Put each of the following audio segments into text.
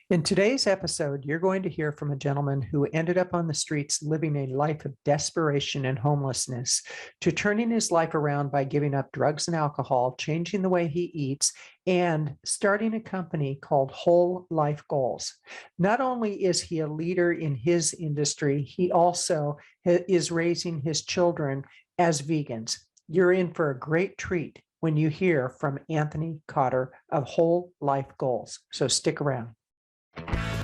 In today's episode, you're going to hear from a gentleman who ended up on the streets living a life of desperation and homelessness to turning his life around by giving up drugs and alcohol, changing the way he eats, and starting a company called Whole Life Goals. Not only is he a leader in his industry, he also is raising his children as vegans. You're in for a great treat when you hear from Anthony Cotter of Whole Life Goals. So stick around.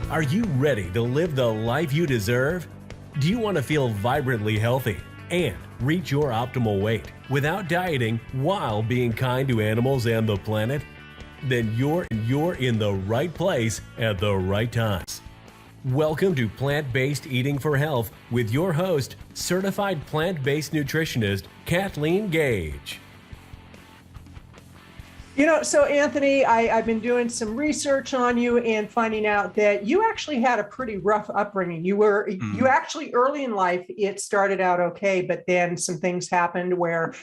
Are you ready to live the life you deserve? Do you want to feel vibrantly healthy and reach your optimal weight without dieting while being kind to animals and the planet? Then you're in the right place at the right times. Welcome to Plant-Based Eating for Health with your host, certified plant-based nutritionist, Kathleen Gage. So Anthony, I've been doing some research on you and finding out that you actually had a pretty rough upbringing. You actually early in life, it started out okay, but then some things happened where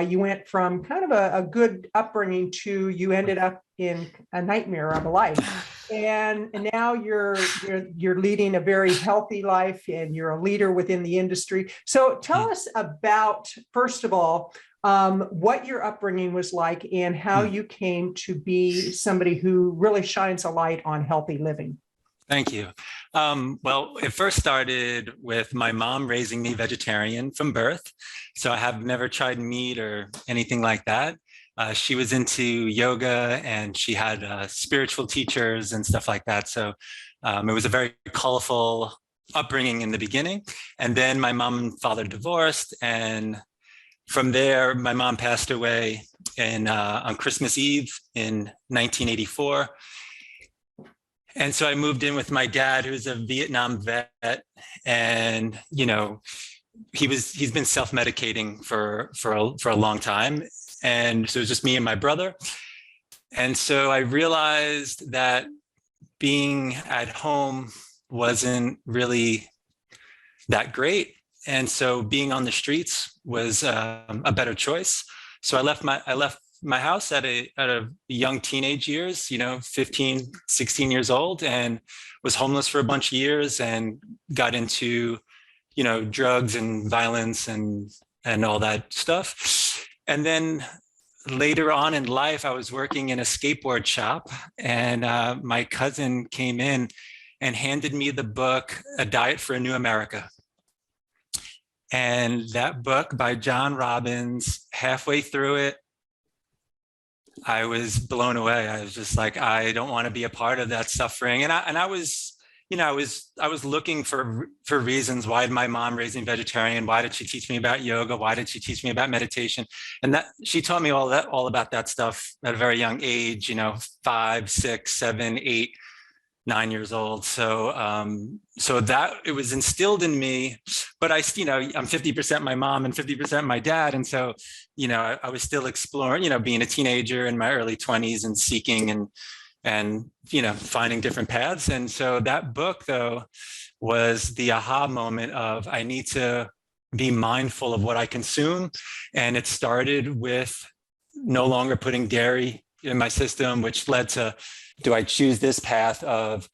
you went from kind of a good upbringing to you ended up in a nightmare of a life. And now you're leading a very healthy life and you're a leader within the industry. So tell us about, first of all, what your upbringing was like and how you came to be somebody who really shines a light on healthy living. Thank you. Well, it first started with my mom raising me vegetarian from birth. So I have never tried meat or anything like that. She was into yoga and she had spiritual teachers and stuff like that. So it was a very colorful upbringing in the beginning. And then my mom and father divorced, and from there, my mom passed away on Christmas Eve in 1984. And so I moved in with my dad, who's a Vietnam vet. And, he's been self-medicating for a long time. And so it was just me and my brother. And so I realized that being at home wasn't really that great. And so being on the streets was a better choice. So I left my house at a young teenage years, 15, 16 years old, and was homeless for a bunch of years and got into, drugs and violence and all that stuff. And then later on in life, I was working in a skateboard shop, and my cousin came in and handed me the book, A Diet for a New America. And that book by John Robbins, halfway through it, I was blown away. I was just like, I don't want to be a part of that suffering. And I was looking for reasons. Why did my mom raise me vegetarian? Why did she teach me about yoga? Why did she teach me about meditation? And that she taught me all about that stuff at a very young age, 5, 6, 7, 8, 9 years old. So that it was instilled in me, but I'm 50% my mom and 50% my dad. And so, I was still exploring, being a teenager in my early 20s and seeking and finding different paths. And so that book though was the aha moment of I need to be mindful of what I consume. And it started with no longer putting dairy in my system, which led to, do I choose this path of,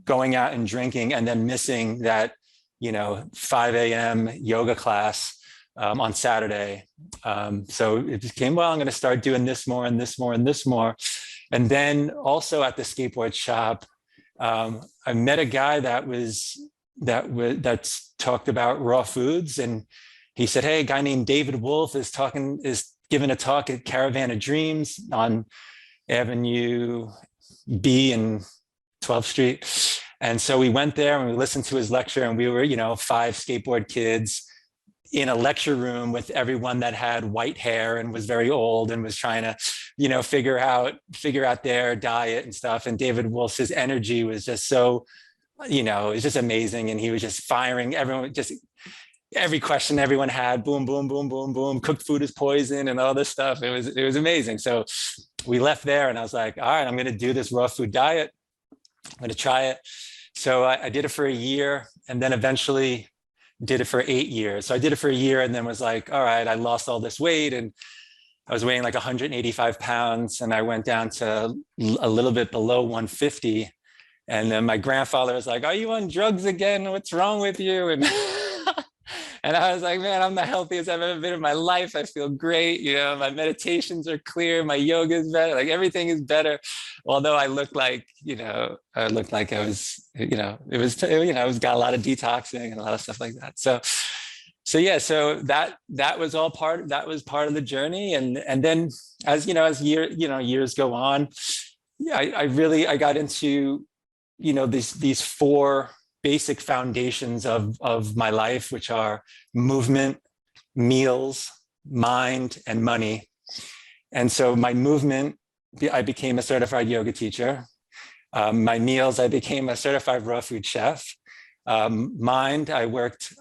going out and drinking and then missing that, 5 a.m. yoga class on Saturday. So it became, well, I'm going to start doing this more and this more and this more. And then also at the skateboard shop, I met a guy that's talked about raw foods. And he said, hey, a guy named David Wolf is giving a talk at Caravan of Dreams on Avenue B and 12th Street. And so we went there and we listened to his lecture, and we were, 5 skateboard kids in a lecture room with everyone that had white hair and was very old and was trying to, figure out their diet and stuff. And David Wolf's energy was just so, it was just amazing. And he was just firing everyone, just every question everyone had, boom, boom, boom, boom, boom, cooked food is poison and all this stuff. It was amazing. So we left there and I was like, all right, I'm going to do this raw food diet. I'm going to try it. So I did it for a year and then eventually did it for 8 years. So I did it for a year and then was like, all right, I lost all this weight and I was weighing like 185 pounds, and I went down to a little bit below 150. And then my grandfather was like, "Are you on drugs again? What's wrong with you?" And and I was like, "Man, I'm the healthiest I've ever been in my life. I feel great. You know, my meditations are clear. My yoga is better. Like everything is better." Although I looked like, I looked like I was, I was got a lot of detoxing and a lot of stuff like that. So yeah, so that was all part of the journey. And then as years go on, yeah, I got into, these four basic foundations of my life, which are movement, meals, mind, and money. And so my movement, I became a certified yoga teacher. My meals, I became a certified raw food chef. Mind, I worked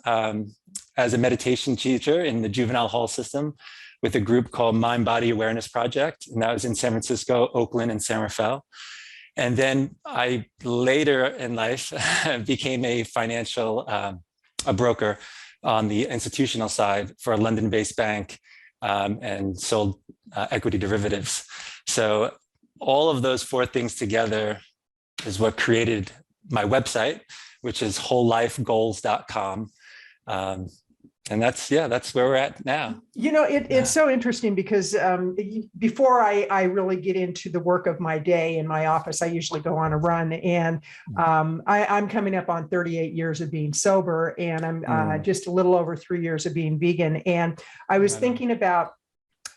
as a meditation teacher in the juvenile hall system with a group called Mind Body Awareness Project. And that was in San Francisco, Oakland, and San Rafael. And then I later in life became a financial, a broker on the institutional side for a London-based bank, and sold equity derivatives. So all of those four things together is what created my website, which is wholelifegoals.com. And that's where we're at now. It's so interesting because before I really get into the work of my day in my office, I usually go on a run, and I'm coming up on 38 years of being sober, and I'm just a little over 3 years of being vegan. And I was thinking about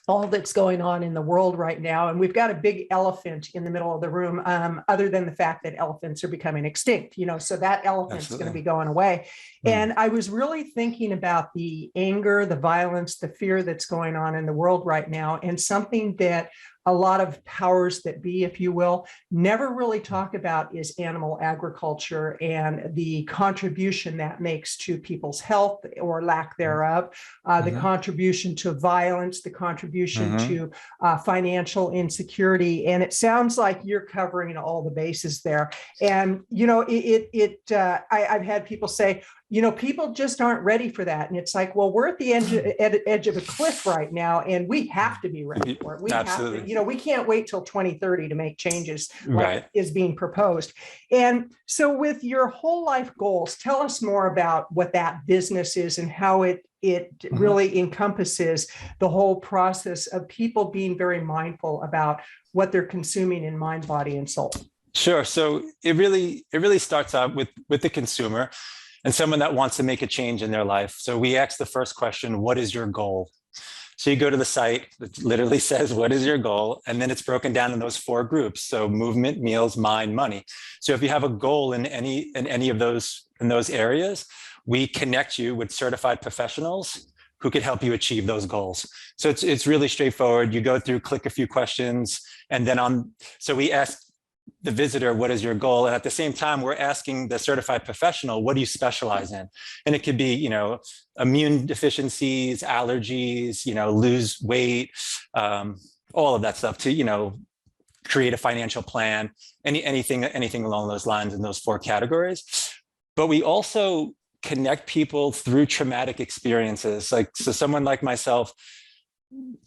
all that's going on in the world right now. And we've got a big elephant in the middle of the room, other than the fact that elephants are becoming extinct, so that elephant's going to be going away. And I was really thinking about the anger, the violence, the fear that's going on in the world right now, and something that a lot of powers that be, if you will, never really talk about is animal agriculture and the contribution that makes to people's health or lack thereof, the contribution to violence, the contribution to financial insecurity. And it sounds like you're covering all the bases there. And, I've had people say, people just aren't ready for that. And it's like, well, we're at the edge of a cliff right now, and we have to be ready for it. We Absolutely. have to, we can't wait till 2030 to make changes like is being proposed. And so with your whole life goals, tell us more about what that business is and how it really encompasses the whole process of people being very mindful about what they're consuming in mind, body, and soul. Sure. So it really starts out with the consumer and someone that wants to make a change in their life. So we ask the first question, what is your goal? So you go to the site that literally says, what is your goal? And then it's broken down in those four groups. So movement, meals, mind, money. So if you have a goal in any of those areas, we connect you with certified professionals who could help you achieve those goals. So it's really straightforward. You go through, click a few questions, and then so we ask the visitor, what is your goal? And at the same time, we're asking the certified professional, what do you specialize in? And it could be, immune deficiencies, allergies, lose weight, all of that stuff to, create a financial plan, anything along those lines in those four categories. But we also connect people through traumatic experiences. So someone like myself,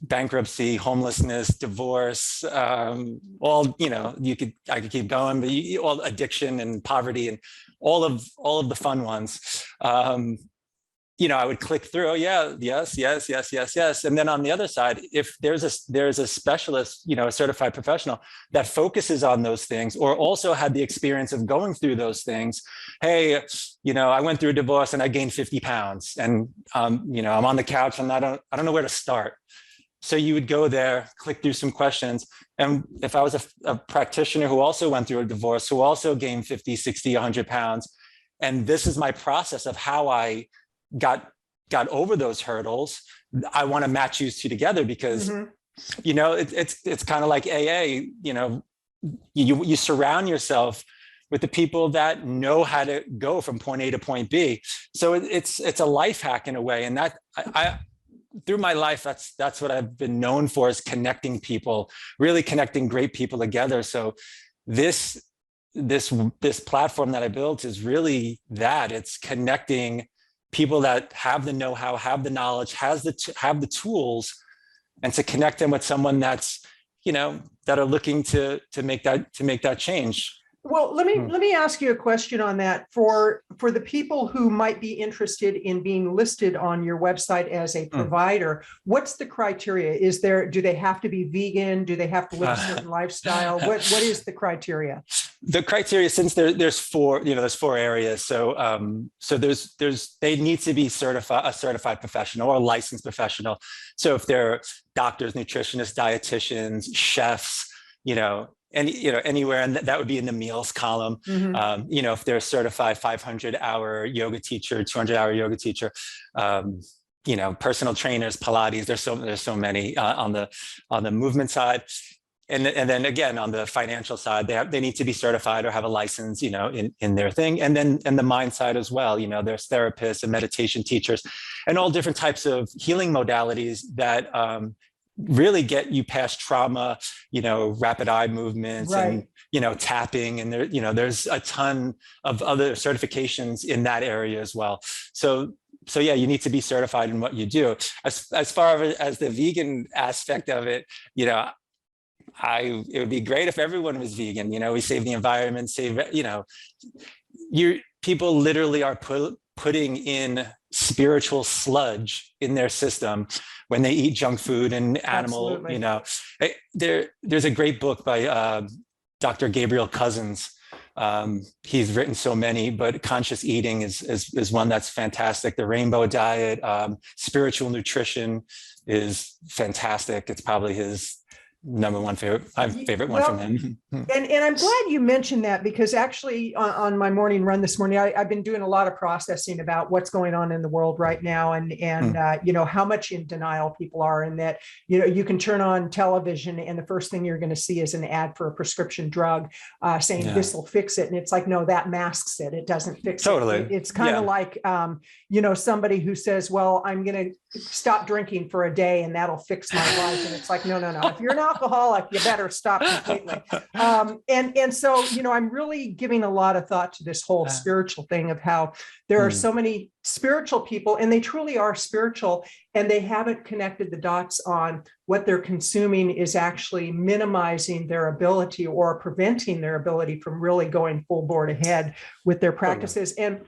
bankruptcy, homelessness, divorce, all, I could keep going, but all addiction and poverty and all of the fun ones. I would click through, yes. And then on the other side, if there's a specialist, a certified professional that focuses on those things, or also had the experience of going through those things. Hey, I went through a divorce and I gained 50 pounds and, I'm on the couch and I don't know where to start. So you would go there, click through some questions. And if I was a practitioner who also went through a divorce, who also gained 50, 60, 100 pounds, and this is my process of how I got over those hurdles, I want to match you two together because, it's kind of like AA, you surround yourself with the people that know how to go from point A to point B. So it's a life hack in a way. And that I through my life, that's what I've been known for, is connecting people, really connecting great people together. So this platform that I built is really that. It's connecting people that have the know-how, have the knowledge, have the tools and to connect them with someone that's, that are looking to make that change. Well, let me ask you a question on that. For the people who might be interested in being listed on your website as a provider, what's the criteria? Do they have to be vegan? Do they have to live a certain lifestyle? What is the criteria? The criteria, since there's four areas. So they need to be a certified professional or a licensed professional. So if they're doctors, nutritionists, dietitians, chefs, anywhere, and that would be in the meals column. If they're a certified 500-hour yoga teacher, 200-hour yoga teacher, personal trainers, Pilates. There's so many on the movement side. And then again, on the financial side, they need to be certified or have a license, in their thing. And then the mind side as well, there's therapists and meditation teachers and all different types of healing modalities that really get you past trauma, rapid eye movements, right, and, tapping. And there's a ton of other certifications in that area as well. So yeah, you need to be certified in what you do. As far as the vegan aspect of it, it would be great if everyone was vegan. We save the environment, people literally are putting in spiritual sludge in their system when they eat junk food and animal. Absolutely. There's a great book by Dr. Gabriel Cousins. He's written so many, but conscious eating is one that's fantastic. The rainbow diet, spiritual nutrition is fantastic. It's probably his number one favorite one from him. And I'm glad you mentioned that, because actually on my morning run this morning, I've been doing a lot of processing about what's going on in the world right now, and how much in denial people are, and that you can turn on television and the first thing you're going to see is an ad for a prescription drug saying this will fix it, and it's like, no, that masks it. It doesn't fix totally. it. It's kind of like somebody who says, well, I'm going to stop drinking for a day and that'll fix my life, and it's like, no. If you're an alcoholic, you better stop completely. And so, I'm really giving a lot of thought to this whole spiritual thing of how there are so many spiritual people, and they truly are spiritual, and they haven't connected the dots on what they're consuming is actually minimizing their ability or preventing their ability from really going full board ahead with their practices. And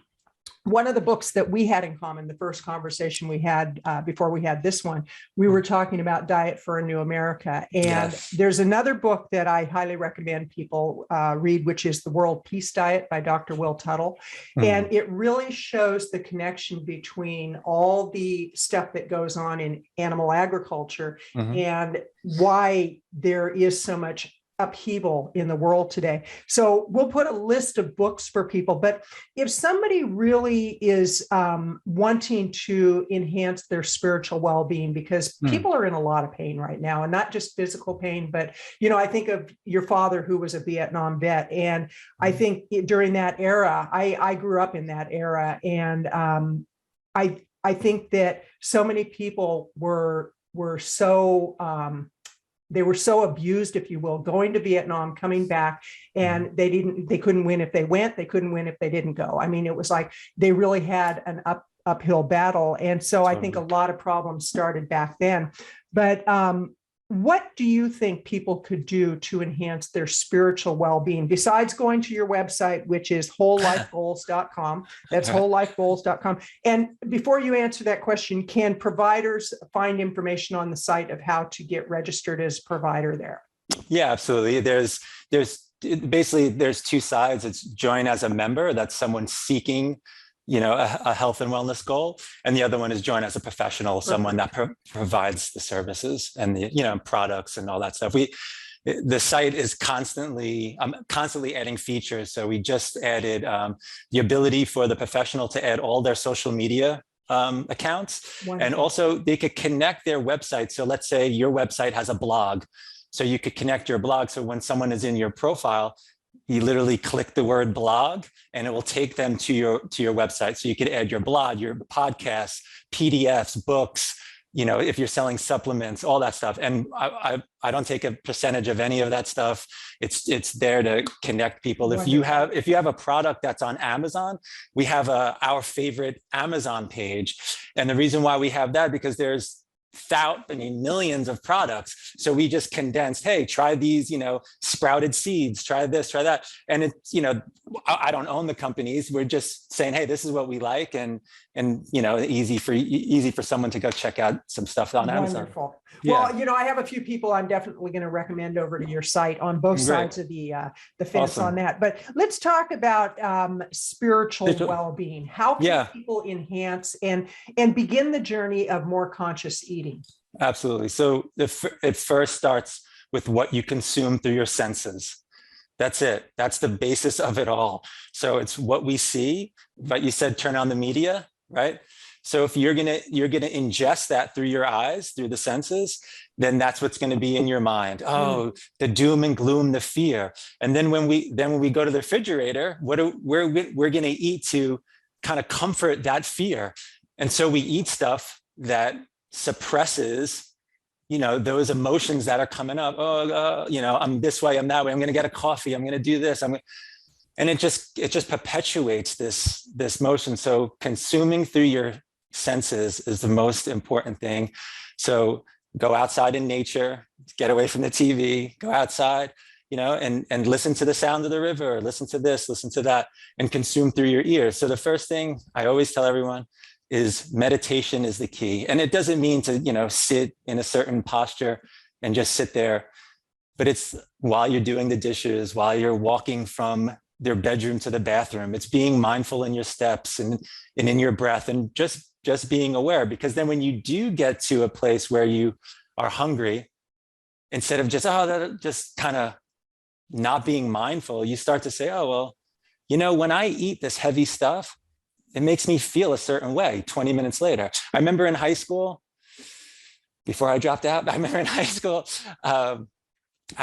one of the books that we had in common, the first conversation we had before we had this one, we were talking about Diet for a New America. And there's another book that I highly recommend people read, which is The World Peace Diet by Dr. Will Tuttle. And it really shows the connection between all the stuff that goes on in animal agriculture and why there is so much upheaval in the world today. So we'll put a list of books for people, but if somebody really is wanting to enhance their spiritual well-being, because people are in a lot of pain right now, and not just physical pain, but, I think of your father who was a Vietnam vet. And I think during that era, I grew up in that era. And I think that so many people were so, they were so abused, if you will, going to Vietnam, coming back, and they couldn't win if they went, they couldn't win if they didn't go. I mean, it was like they really had an uphill battle. And so I think a lot of problems started back then. But what do you think people could do to enhance their spiritual well-being besides going to your website, which is wholelifegoals.com? That's wholelifegoals.com. And before you answer that question, can providers find information on the site of how to get registered as a provider there? Yeah, absolutely. There's two sides. It's join as a member. That's someone seeking a health and wellness goal. And the other one is join as a professional, someone that provides the services and the, products and all that stuff. The site is constantly adding features. So we just added the ability for the professional to add all their social media accounts. Wonderful. And also they could connect their website. So let's say your website has a blog. So you could connect your blog. So when someone is in your profile, you literally click the word blog and it will take them to your website. So you could add your blog, your podcasts, PDFs, books, if you're selling supplements, all that stuff. And I don't take a percentage of any of that stuff. It's there to connect people. If you have a product that's on Amazon, we have our favorite Amazon page. And the reason why we have that, because there's millions of products. So we just condensed, hey, try these, sprouted seeds, try this, try that. And it's, I don't own the companies. We're just saying, hey, this is what we like. And easy for someone to go check out some stuff on Amazon. Wonderful. Yeah. Well, I have a few people I'm definitely going to recommend over to your site on both sides of the fence on that. But let's talk about spiritual well-being. How can people enhance and begin the journey of more conscious eating? Absolutely. So it first starts with what you consume through your senses. That's it. That's the basis of it all. So it's what we see, but you said turn on the media, right? So if you're gonna ingest that through your eyes, through the senses, then that's what's going to be in your mind. Oh, the doom and gloom, the fear. And then when we go to the refrigerator, we're going to eat to kind of comfort that fear. And so we eat stuff that suppresses those emotions that are coming up. I'm this way, I'm that way, I'm going to get a coffee, I'm going to do this, and it just perpetuates this motion. So consuming through your senses is the most important thing. So go outside in nature, get away from the TV, go outside, and listen to the sound of the river, listen to this, listen to that, and consume through your ears. So the first thing I always tell everyone is meditation is the key. And it doesn't mean to, sit in a certain posture and just sit there, but it's while you're doing the dishes, while you're walking from their bedroom to the bathroom, it's being mindful in your steps and in your breath, and just being aware. Because then when you do get to a place where you are hungry, instead of just kind of not being mindful, you start to say, oh, well, when I eat this heavy stuff, it makes me feel a certain way 20 minutes later. I remember in high school, before I dropped out, I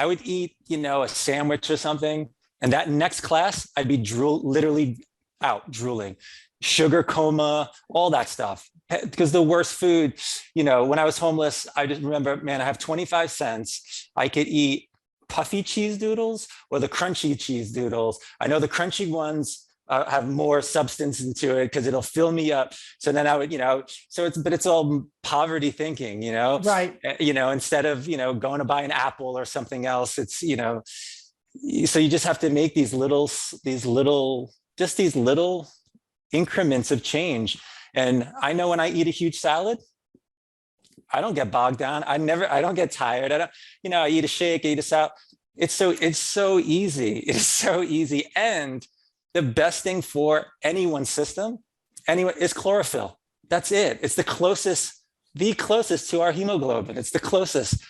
would eat, a sandwich or something. And that next class, I'd be literally out drooling, sugar coma, all that stuff. Because the worst food, when I was homeless, I just remember, man, I have 25 cents. I could eat puffy cheese doodles or the crunchy cheese doodles. I know the crunchy ones have more substance into it because it'll fill me up. So then I would, but it's all poverty thinking, Right. Instead of, going to buy an apple or something else, it's, so you just have to make these little increments of change. And I know when I eat a huge salad, I don't get bogged down. I don't get tired. I eat a shake, I eat a salad. It's so easy. It's so easy. And the best thing for anyone's system, is chlorophyll. That's it. It's the closest to our hemoglobin. It's the closest,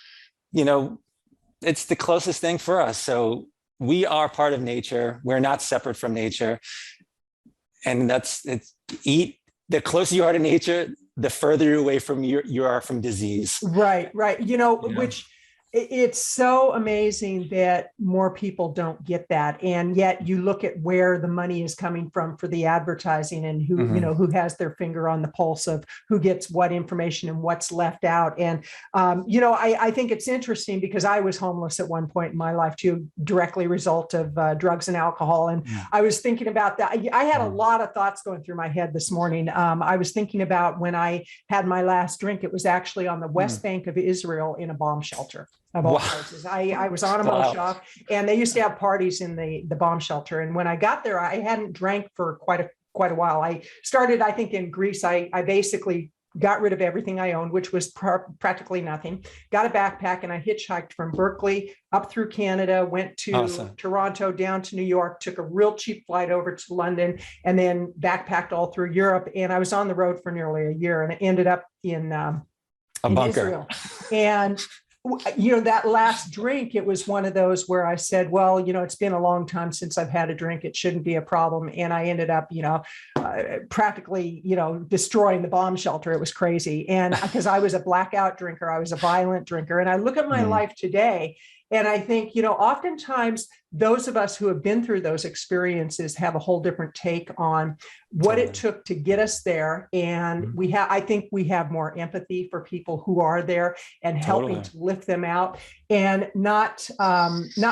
it's the closest thing for us. So we are part of nature. We're not separate from nature. And eat. The closer you are to nature, the further away from you are from disease. Right. Which it's so amazing that more people don't get that. And yet you look at where the money is coming from for the advertising and who, who has their finger on the pulse of who gets what information and what's left out. And, I think it's interesting because I was homeless at one point in my life too, directly result of drugs and alcohol. And I was thinking about that. I had a lot of thoughts going through my head this morning. I was thinking about when I had my last drink, it was actually on the West Bank of Israel in a bomb shelter. Of all places. I was on a moshav, and they used to have parties in the bomb shelter. And when I got there, I hadn't drank for quite a while. I started, I think, in Greece. I basically got rid of everything I owned, which was practically nothing. Got a backpack, and I hitchhiked from Berkeley up through Canada, went to Toronto, down to New York, took a real cheap flight over to London, and then backpacked all through Europe. And I was on the road for nearly a year, and I ended up in bunker. Israel. And that last drink, it was one of those where I said, well, it's been a long time since I've had a drink. It shouldn't be a problem. And I ended up, practically, destroying the bomb shelter. It was crazy. And because I was a blackout drinker, I was a violent drinker. And I look at my life today, And I think, oftentimes those of us who have been through those experiences have a whole different take on what it took to get us there. And I think we have more empathy for people who are there and helping to lift them out and not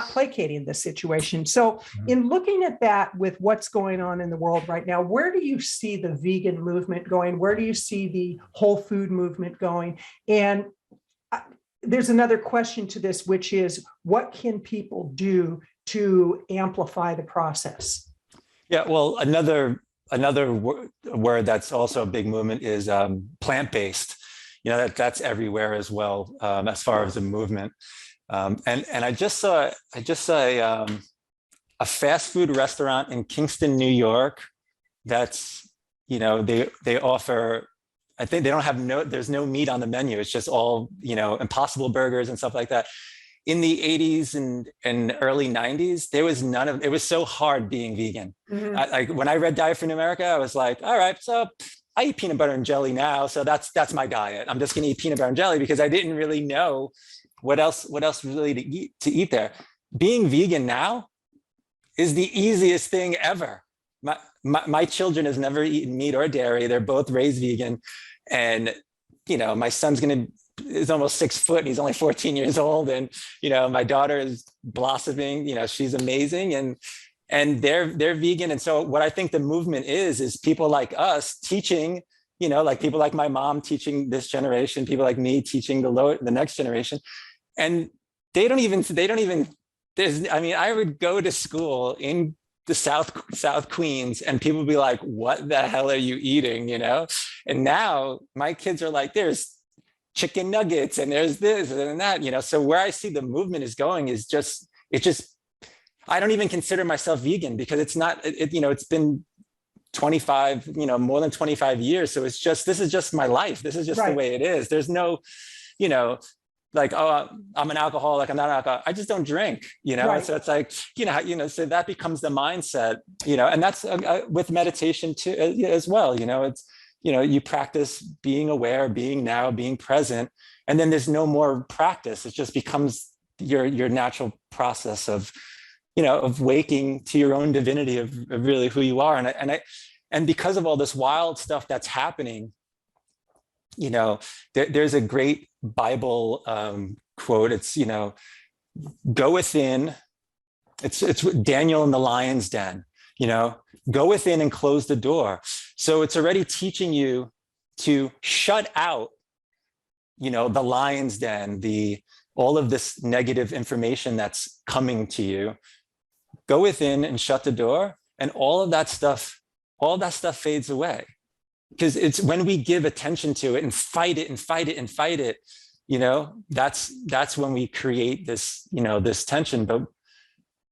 placating the situation. So in looking at that with what's going on in the world right now, where do you see the vegan movement going? Where do you see the whole food movement going? And there's another question to this, which is, what can people do to amplify the process? Yeah, well, another word that's also a big movement is plant-based. That's everywhere as well, as far as a movement. And I just saw a fast food restaurant in Kingston, New York. That's they offer. I think they don't have there's no meat on the menu. It's just all, Impossible burgers and stuff like that. In the 80s and early 90s, there was none of it. Was so hard being vegan. When I read Diet for New America, I was like, all right, so I eat peanut butter and jelly now. So that's my diet. I'm just going to eat peanut butter and jelly because I didn't really know what else really to eat there. Being vegan now is the easiest thing ever. My children has never eaten meat or dairy. They're both raised vegan. And, my son's is almost 6 foot and he's only 14 years old. And, my daughter is blossoming, she's amazing. And they're vegan. And so what I think the movement is people like us teaching, like people like my mom teaching this generation, people like me teaching the next generation. And they don't even, I would go to school in the South Queens and people would be like, what the hell are you eating? And now my kids are like, there's chicken nuggets and there's this and that, so where I see the movement is going is I don't even consider myself vegan because it's not, it's been 25, more than 25 years. So this is just my life. This is just the way it is. There's no, like, oh, I'm an alcoholic, I'm not an alcoholic. I just don't drink, So it's like, so that becomes the mindset, and that's with meditation too, as well. It's, you practice being aware, being now, being present, and then there's no more practice. It just becomes your natural process of, of waking to your own divinity of really who you are. And because of all this wild stuff that's happening, there's a great Bible quote. It's, go within. It's Daniel in the lion's den, go within and close the door. So it's already teaching you to shut out, the lion's den, all of this negative information that's coming to you. Go within and shut the door, and all that stuff fades away. Because it's when we give attention to it and fight it, that's when we create this, this tension. But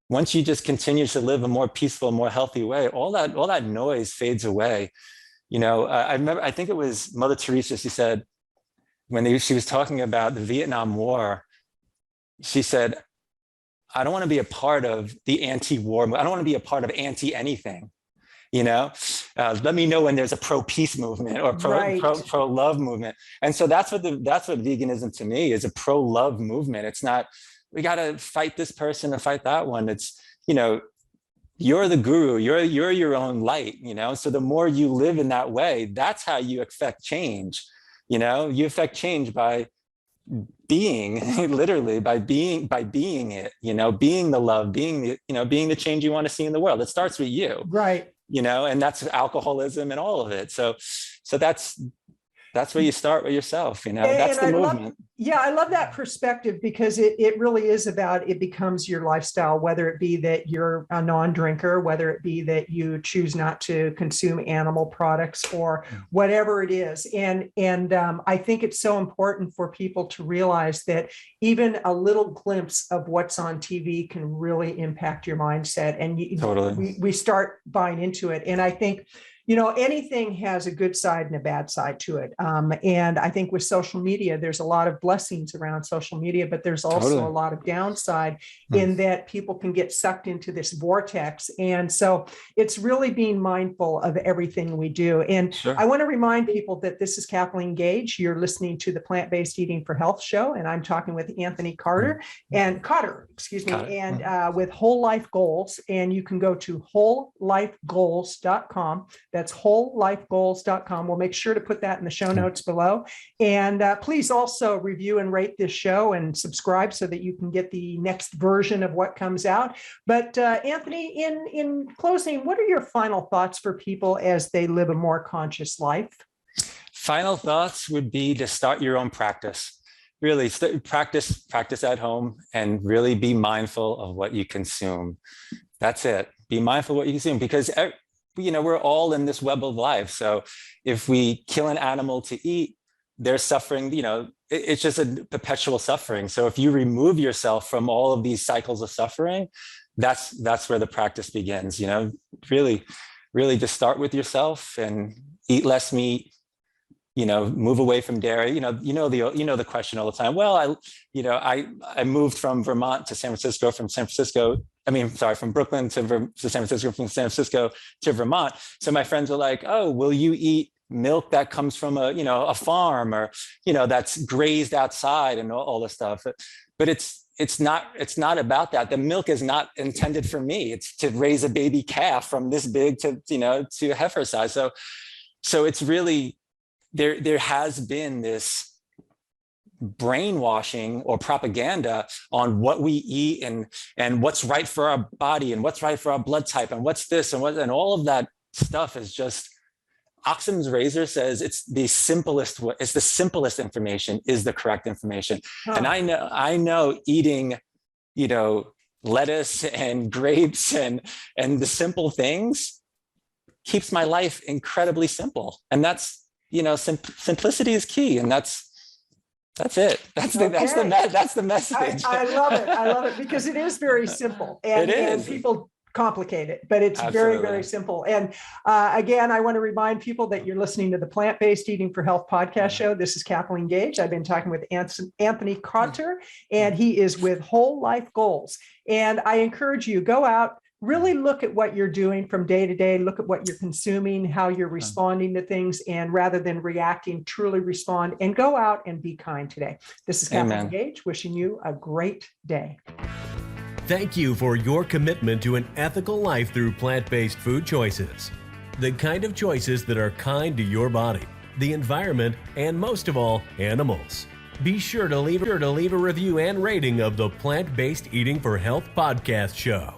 once you just continue to live a more peaceful, more healthy way, all that noise fades away. I remember, I think it was Mother Teresa, she said, when she was talking about the Vietnam War, she said, I don't want to be a part of the anti-war. I don't want to be a part of anti-anything. Let me know when there's a pro-peace movement or pro-love movement. And so that's what veganism to me is, a pro-love movement. It's not, we got to fight this person or fight that one. It's, you're the guru, you're your own light, so the more you live in that way, that's how you affect change. You affect change by being, literally by being it, being the love, being the change you want to see in the world. It starts with you. Right. And that's alcoholism and all of it. So that's where you start with yourself, that's the movement. I love that perspective, because it really is about, it becomes your lifestyle, whether it be that you're a non-drinker, whether it be that you choose not to consume animal products or whatever it is. And I think it's so important for people to realize that even a little glimpse of what's on TV can really impact your mindset. And we start buying into it. And I think, anything has a good side and a bad side to it. And I think with social media, there's a lot of blessings around social media, but there's also Totally. a lot of downside in that people can get sucked into this vortex. And so it's really being mindful of everything we do. And Sure. I want to remind people that this is Kathleen Gage. You're listening to the Plant-Based Eating for Health show, and I'm talking with Anthony Cotter, and with Whole Life Goals. And you can go to wholelifegoals.com. That's wholelifegoals.com. We'll make sure to put that in the show notes below. And please also review and rate this show and subscribe so that you can get the next version of what comes out. But Anthony, in closing, what are your final thoughts for people as they live a more conscious life? Final thoughts would be to start your own practice. Really practice at home, and really be mindful of what you consume. That's it. Be mindful of what you consume, because we're all in this web of life. So if we kill an animal to eat, they're suffering, it's just a perpetual suffering. So if you remove yourself from all of these cycles of suffering, that's where the practice begins. Really just start with yourself and eat less meat, move away from dairy. The question all the time. Well, I moved from Vermont to San Francisco, from Brooklyn to San Francisco, from San Francisco to Vermont. So my friends are like, "Oh, will you eat milk that comes from a farm, or that's grazed outside, and all this stuff?" But it's not about that. The milk is not intended for me. It's to raise a baby calf from this big to heifer size. So it's really, there has been this brainwashing or propaganda on what we eat and what's right for our body and what's right for our blood type and what's this and all of that stuff is just, Occam's razor says it's the simplest information is the correct information. Oh. And I know eating, lettuce and grapes and the simple things keeps my life incredibly simple. And that's, simplicity is key. And that's it. That's the message. I love it. I love it, because it is very simple, and people complicate it, but it's Absolutely. very, very simple. And again, I want to remind people that you're listening to the Plant-Based Eating for Health podcast show. This is Kathleen Gage. I've been talking with Anthony Cotter, and he is with Whole Life Goals. And I encourage you, go out, really look at what you're doing from day to day, look at what you're consuming, how you're responding to things, and rather than reacting, truly respond and go out and be kind today. This is Kathleen Gage, wishing you a great day. Thank you for your commitment to an ethical life through plant-based food choices. The kind of choices that are kind to your body, the environment, and most of all, animals. Be sure to leave a review and rating of the Plant-Based Eating for Health podcast show.